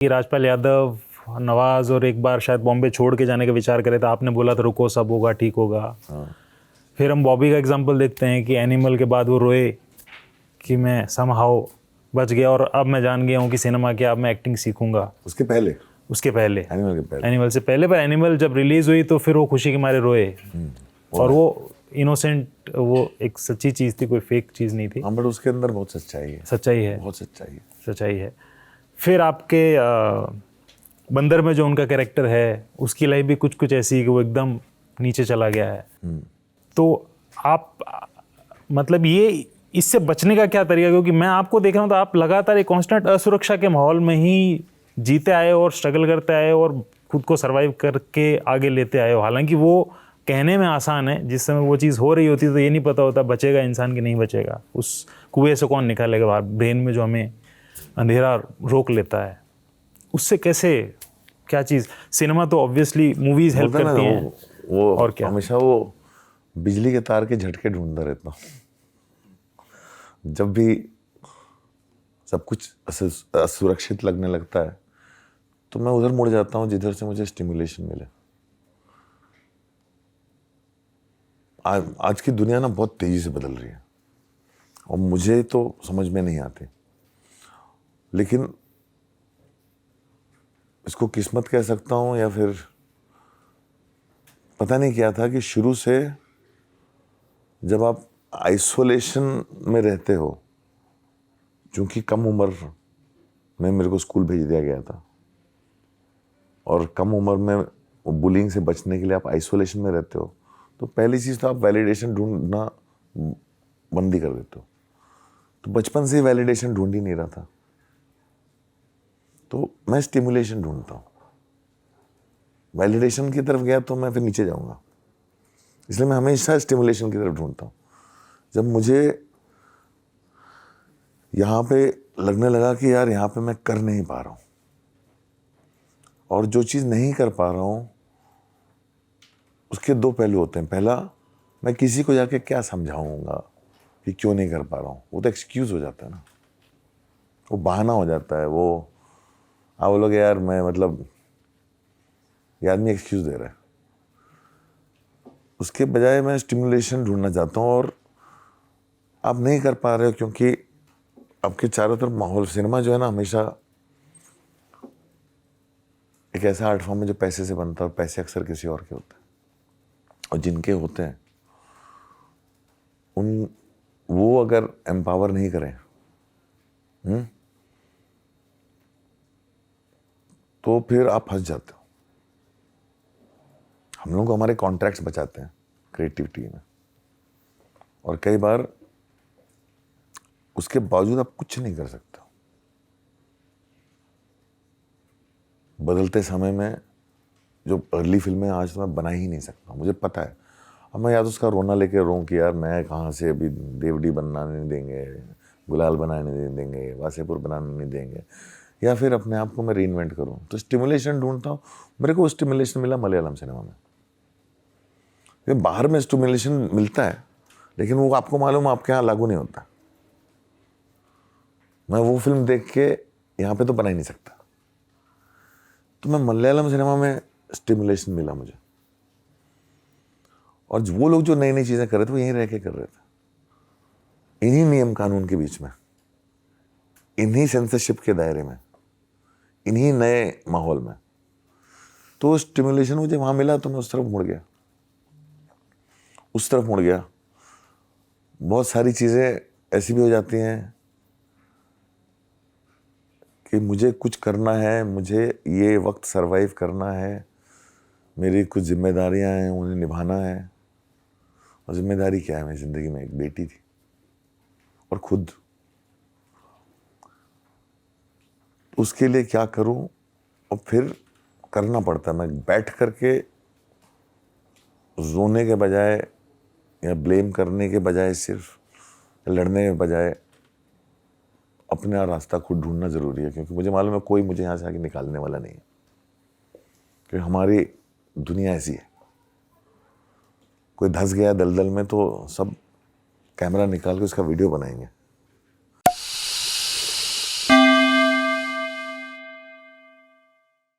कि राजपाल यादव, नवाज और एक बार शायद बॉम्बे छोड़ के जाने का विचार करे, तो आपने बोला था रुको सब होगा ठीक होगा। फिर हम बॉबी का एग्जांपल देखते हैं कि एनिमल के बाद वो रोए कि मैं समहाउ बच गया और अब मैं जान गया हूँ कि सिनेमा क्या, अब मैं एक्टिंग सीखूंगा। उसके पहले एनिमल के पहले, एनिमल से पहले, पर एनिमल जब रिलीज हुई तो फिर वो खुशी के मारे रोए। और वो इनोसेंट, वो एक सच्ची चीज़ थी, कोई फेक चीज़ नहीं थी। हाँ, बट उसके अंदर बहुत सच्चाई है। बहुत सच्चाई है। फिर आपके बंदर में जो उनका कैरेक्टर है, उसकी लाइफ भी कुछ कुछ ऐसी है कि वो एकदम नीचे चला गया है। तो आप मतलब ये इससे बचने का क्या तरीका, क्योंकि मैं आपको देख रहा हूँ तो आप लगातार एक कांस्टेंट असुरक्षा के माहौल में ही जीते आए और स्ट्रगल करते आए और खुद को सरवाइव करके आगे लेते आए हो। हालांकि वो कहने में आसान है, जिस समय वो चीज़ हो रही होती है तो ये नहीं पता होता बचेगा इंसान कि नहीं बचेगा, उस कुएं से कौन निकालेगा बाहर, ब्रेन में जो हमें अंधेरा रोक लेता है, उससे कैसे, क्या चीज़। सिनेमा तो ऑब्वियसली मूवीज हेल्प करती हैं, वो और क्या। हमेशा वो बिजली के तार के झटके ढूंढता रहता हूँ। जब भी सब कुछ असुरक्षित लगने लगता है तो मैं उधर मुड़ जाता हूँ जिधर से मुझे स्टिमुलेशन मिले। आज की दुनिया ना बहुत तेजी से बदल रही है और मुझे तो समझ में नहीं आती, लेकिन इसको किस्मत कह सकता हूँ या फिर पता नहीं क्या था कि शुरू से जब आप आइसोलेशन में रहते हो, क्योंकि कम उम्र में मेरे को स्कूल भेज दिया गया था और कम उम्र में बुलिंग से बचने के लिए आप आइसोलेशन में रहते हो, तो पहली चीज़ तो आप वैलिडेशन ढूंढना बंद ही कर देते हो। तो बचपन से ही वैलिडेशन ढूंढ ही नहीं रहा था, तो मैं स्टिमुलेशन ढूंढता हूँ। वैलिडेशन की तरफ गया तो मैं फिर नीचे जाऊंगा, इसलिए मैं हमेशा स्टिमुलेशन की तरफ ढूंढता हूँ। जब मुझे यहाँ पे लगने लगा कि यार यहाँ पे मैं कर नहीं पा रहा हूँ और जो चीज़ नहीं कर पा रहा हूँ उसके दो पहलू होते हैं। पहला, मैं किसी को जाके क्या समझाऊंगा कि क्यों नहीं कर पा रहा हूँ, वो तो एक्सक्यूज़ हो जाता है ना, वो बहाना हो जाता है। वो आप बोलोगे यार मैं मतलब ये आदमी एक्सक्यूज़ दे रहा है। उसके बजाय मैं स्टिमुलेशन ढूंढना चाहता हूँ और आप नहीं कर पा रहे हो क्योंकि आपके चारों तरफ माहौल, सिनेमा जो है ना हमेशा एक ऐसा आर्ट फॉर्म है जो पैसे से बनता है और पैसे अक्सर किसी और के होते हैं, और जिनके होते हैं वो अगर एम्पावर नहीं करें तो फिर आप फंस जाते हो। हम लोग को हमारे कॉन्ट्रैक्ट्स बचाते हैं क्रिएटिविटी में, और कई बार उसके बावजूद आप कुछ नहीं कर सकते। बदलते समय में जो अर्ली फिल्में आज तो मैं बना ही नहीं सकता, मुझे पता है। अब मैं या तो उसका रोना लेके रोऊं कि यार मैं कहाँ से अभी देवडी बनना नहीं देंगे, गुलाल बनाने नहीं देंगे, वासेपुर बनाने नहीं देंगे, या फिर अपने आप को मैं रीइन्वेंट करूं। तो स्टिमुलेशन ढूंढता हूँ। मेरे को स्टिमुलेशन मिला मलयालम सिनेमा में। बाहर में स्टिमुलेशन मिलता है लेकिन वो आपको मालूम आपके यहाँ लागू नहीं होता। मैं वो फिल्म देख के यहाँ पे तो बना ही नहीं सकता, तो मैं मलयालम सिनेमा में स्टिमुलेशन मिला मुझे। और वो लोग जो नई नई चीज़ें कर रहे थे वो यहीं रह के कर रहे थे, इन्हीं नियम कानून के बीच में, इन्हीं सेंसरशिप के दायरे में, इन्हीं नए माहौल में। तो स्टिमुलेशन मुझे वहाँ मिला तो मैं उस तरफ मुड़ गया। बहुत सारी चीज़ें ऐसी भी हो जाती हैं कि मुझे कुछ करना है, मुझे ये वक्त सरवाइव करना है, मेरी कुछ जिम्मेदारियां हैं उन्हें निभाना है। और जिम्मेदारी क्या है, मेरी ज़िंदगी में एक बेटी थी और खुद उसके लिए क्या करूं, और फिर करना पड़ता है। मैं बैठ करके रोने के बजाय या ब्लेम करने के बजाय, सिर्फ लड़ने के बजाय अपना रास्ता खुद ढूंढना ज़रूरी है, क्योंकि मुझे मालूम है कोई मुझे यहाँ से आगे निकालने वाला नहीं है, क्योंकि हमारी दुनिया ऐसी है। कोई धंस गया दलदल में तो सब कैमरा निकाल के उसका वीडियो बनाएंगे।